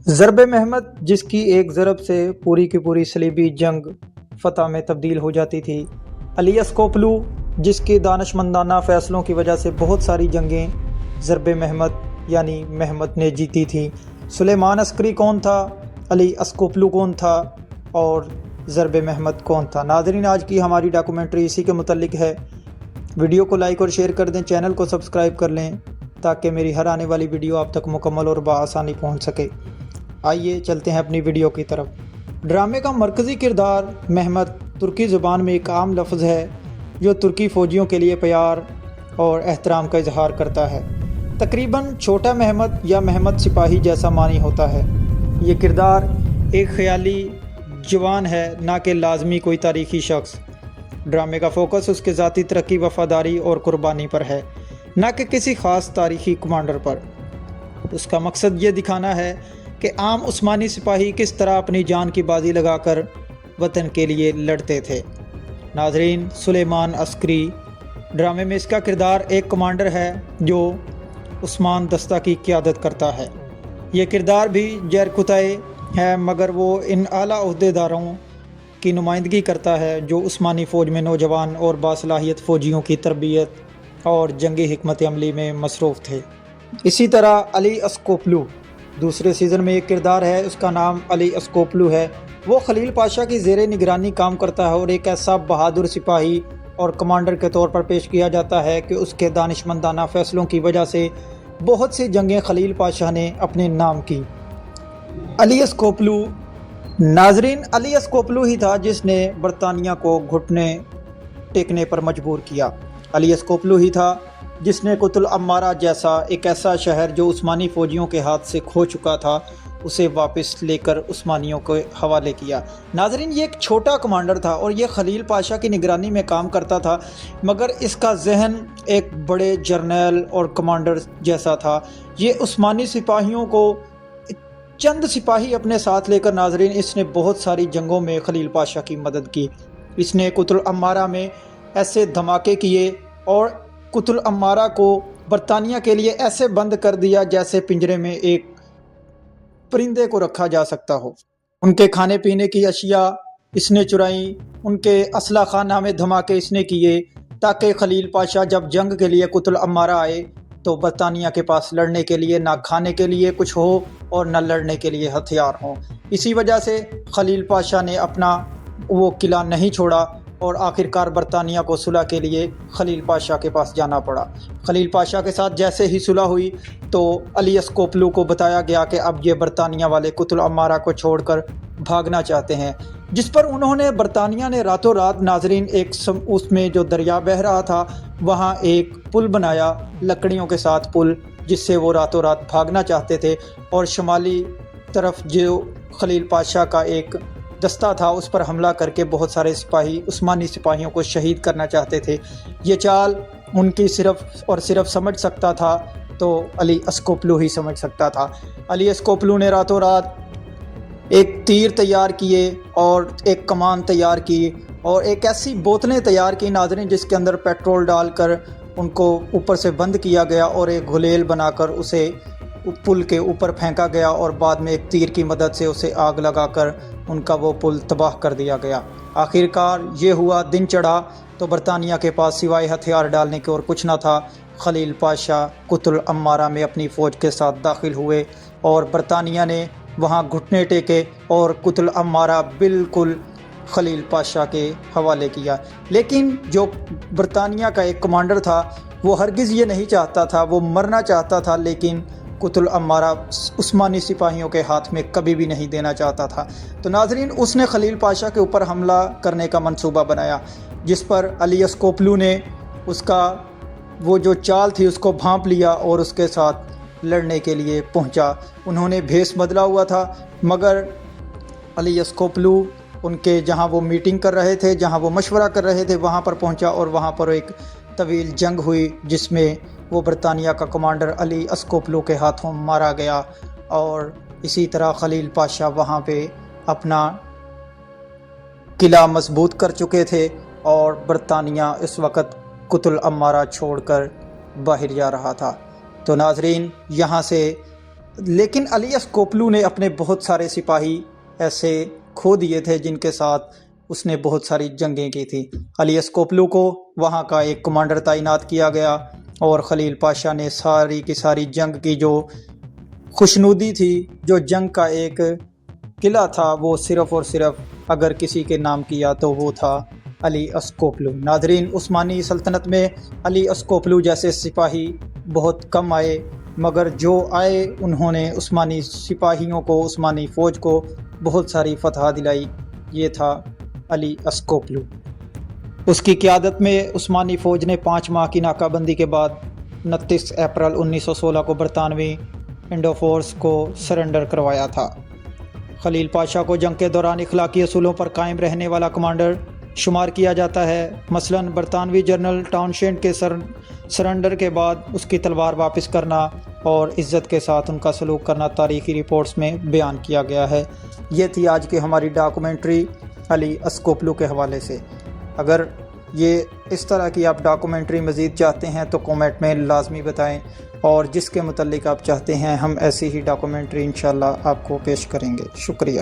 ضرب محمد جس کی ایک ضرب سے پوری کی پوری صلیبی جنگ فتح میں تبدیل ہو جاتی تھی، علی اسکوپلو جس کے دانشمندانہ فیصلوں کی وجہ سے بہت ساری جنگیں ضرب محمد یعنی محمد نے جیتی تھیں۔ سلیمان عسکری کون تھا، علی اسکوپلو کون تھا اور ضرب محمد کون تھا؟ ناظرین، آج کی ہماری ڈاکومنٹری اسی کے متعلق ہے۔ ویڈیو کو لائک اور شیئر کر دیں، چینل کو سبسکرائب کر لیں تاکہ میری ہر آنے والی ویڈیو آپ تک مکمل اور بآسانی پہنچ سکے۔ آئیے چلتے ہیں اپنی ویڈیو کی طرف۔ ڈرامے کا مرکزی کردار محمد ترکی زبان میں ایک عام لفظ ہے جو ترکی فوجیوں کے لیے پیار اور احترام کا اظہار کرتا ہے۔ تقریباً چھوٹا محمد یا محمد سپاہی جیسا معنی ہوتا ہے۔ یہ کردار ایک خیالی جوان ہے، نہ کہ لازمی کوئی تاریخی شخص۔ ڈرامے کا فوکس اس کے ذاتی ترقی، وفاداری اور قربانی پر ہے، نہ کہ کسی خاص تاریخی کمانڈر پر۔ اس کا مقصد یہ دکھانا ہے کہ عام عثمانی سپاہی کس طرح اپنی جان کی بازی لگا کر وطن کے لیے لڑتے تھے۔ ناظرین، سلیمان عسکری ڈرامے میں اس کا کردار ایک کمانڈر ہے جو عثمان دستہ کی قیادت کرتا ہے۔ یہ کردار بھی جیرکتائے ہے، مگر وہ ان اعلیٰ عہدیداروں کی نمائندگی کرتا ہے جو عثمانی فوج میں نوجوان اور باصلاحیت فوجیوں کی تربیت اور جنگی حکمت عملی میں مصروف تھے۔ اسی طرح علی اسکوپلو دوسرے سیزن میں ایک کردار ہے، اس کا نام علی اسکوپلو ہے۔ وہ خلیل پاشا کی زیر نگرانی کام کرتا ہے اور ایک ایسا بہادر سپاہی اور کمانڈر کے طور پر پیش کیا جاتا ہے کہ اس کے دانشمندانہ فیصلوں کی وجہ سے بہت سی جنگیں خلیل پاشا نے اپنے نام کی۔ علی اسکوپلو، ناظرین، علی اسکوپلو ہی تھا جس نے برطانیہ کو گھٹنے ٹیکنے پر مجبور کیا۔ علی اسکوپلو ہی تھا جس نے قطل عمارہ جیسا ایک ایسا شہر جو عثمانی فوجیوں کے ہاتھ سے کھو چکا تھا، اسے واپس لے کر عثمانیوں کے حوالے کیا۔ ناظرین، یہ ایک چھوٹا کمانڈر تھا اور یہ خلیل پاشا کی نگرانی میں کام کرتا تھا، مگر اس کا ذہن ایک بڑے جرنیل اور کمانڈر جیسا تھا۔ یہ عثمانی سپاہیوں کو چند سپاہی اپنے ساتھ لے کر، ناظرین، اس نے بہت ساری جنگوں میں خلیل پاشا کی مدد کی۔ اس نے قطل عمارہ میں ایسے دھماکے کیے اور قطل عمارہ کو برطانیہ کے لیے ایسے بند کر دیا جیسے پنجرے میں ایک پرندے کو رکھا جا سکتا ہو۔ ان کے کھانے پینے کی اشیاء اس نے چرائیں، ان کے اسلحہ خانہ میں دھماکے اس نے کیے تاکہ خلیل پاشا جب جنگ کے لیے قطل عمارہ آئے تو برطانیہ کے پاس لڑنے کے لیے نہ کھانے کے لیے کچھ ہو اور نہ لڑنے کے لیے ہتھیار ہوں۔ اسی وجہ سے خلیل پاشا نے اپنا وہ قلعہ نہیں چھوڑا اور آخرکار برطانیہ کو صلح کے لیے خلیل پاشا کے پاس جانا پڑا۔ خلیل پاشا کے ساتھ جیسے ہی صلح ہوئی تو علی اسکوپلو کو بتایا گیا کہ اب یہ برطانیہ والے قطل عمارہ کو چھوڑ کر بھاگنا چاہتے ہیں، جس پر انہوں نے برطانیہ نے راتوں رات، ناظرین، اس میں جو دریا بہہ رہا تھا وہاں ایک پل بنایا، لکڑیوں کے ساتھ پل، جس سے وہ راتوں رات بھاگنا چاہتے تھے، اور شمالی طرف جو خلیل پاشا کا ایک دستہ تھا اس پر حملہ کر کے بہت سارے سپاہی، عثمانی سپاہیوں کو شہید کرنا چاہتے تھے۔ یہ چال ان کی صرف اور صرف سمجھ سکتا تھا تو علی اسکوپلو ہی سمجھ سکتا تھا۔ علی اسکوپلو نے راتوں رات ایک تیر تیار کیے اور ایک کمان تیار کی اور ایک ایسی بوتلیں تیار کی، ناظرین، جس کے اندر پیٹرول ڈال کر ان کو اوپر سے بند کیا گیا اور ایک گھلیل بنا کر اسے پل کے اوپر پھینکا گیا اور بعد میں ایک تیر کی مدد سے اسے آگ لگا کر ان کا وہ پل تباہ کر دیا گیا۔ آخرکار یہ ہوا، دن چڑھا تو برطانیہ کے پاس سوائے ہتھیار ڈالنے کے اور کچھ نہ تھا۔ خلیل پاشا قطل عمارہ میں اپنی فوج کے ساتھ داخل ہوئے اور برطانیہ نے وہاں گھٹنے ٹیکے اور قطل عمارہ بالکل خلیل پاشا کے حوالے کیا۔ لیکن جو برطانیہ کا ایک کمانڈر تھا وہ ہرگز یہ نہیں چاہتا تھا، وہ مرنا چاہتا تھا، لیکن قطل عمارہ عثمانی سپاہیوں کے ہاتھ میں کبھی بھی نہیں دینا چاہتا تھا۔ تو ناظرین، اس نے خلیل پاشا کے اوپر حملہ کرنے کا منصوبہ بنایا، جس پر علی اسکوپلو نے اس کا وہ جو چال تھی اس کو بھانپ لیا اور اس کے ساتھ لڑنے کے لیے پہنچا۔ انہوں نے بھیس بدلا ہوا تھا، مگر علی اسکوپلو ان کے جہاں وہ میٹنگ کر رہے تھے، جہاں وہ مشورہ کر رہے تھے، وہاں پر پہنچا اور وہاں پر ایک طویل جنگ ہوئی جس میں وہ برطانیہ کا کمانڈر علی اسکوپلو کے ہاتھوں مارا گیا، اور اسی طرح خلیل پاشا وہاں پہ اپنا قلعہ مضبوط کر چکے تھے اور برطانیہ اس وقت قطل عمارہ چھوڑ کر باہر جا رہا تھا۔ تو ناظرین، یہاں سے لیکن علی اسکوپلو نے اپنے بہت سارے سپاہی ایسے کھو دیے تھے جن کے ساتھ اس نے بہت ساری جنگیں کی تھی۔ علی اسکوپلو کو وہاں کا ایک کمانڈر تعینات کیا گیا اور خلیل پاشا نے ساری کی ساری جنگ کی جو خوشنودی تھی، جو جنگ کا ایک قلعہ تھا، وہ صرف اور صرف اگر کسی کے نام کیا تو وہ تھا علی اسکوپلو۔ ناظرین، عثمانی سلطنت میں علی اسکوپلو جیسے سپاہی بہت کم آئے، مگر جو آئے انہوں نے عثمانی سپاہیوں کو، عثمانی فوج کو بہت ساری فتح دلائی۔ یہ تھا علی اسکوپلو۔ اس کی قیادت میں عثمانی فوج نے 5 ماہ کی ناکہ بندی کے بعد 29 اپریل 1916 کو برطانوی انڈو فورس کو سرنڈر کروایا تھا۔ خلیل پاشا کو جنگ کے دوران اخلاقی اصولوں پر قائم رہنے والا کمانڈر شمار کیا جاتا ہے۔ مثلاً برطانوی جنرل ٹاؤنشینڈ کے سرنڈر کے بعد اس کی تلوار واپس کرنا اور عزت کے ساتھ ان کا سلوک کرنا تاریخی رپورٹس میں بیان کیا گیا ہے۔ یہ تھی آج کی ہماری ڈاکومنٹری علی اسکوپلو کے حوالے سے۔ اگر یہ اس طرح کی آپ ڈاکومنٹری مزید چاہتے ہیں تو کومنٹ میں لازمی بتائیں، اور جس کے متعلق آپ چاہتے ہیں ہم ایسی ہی ڈاکومنٹری انشاءاللہ آپ کو پیش کریں گے۔ شکریہ۔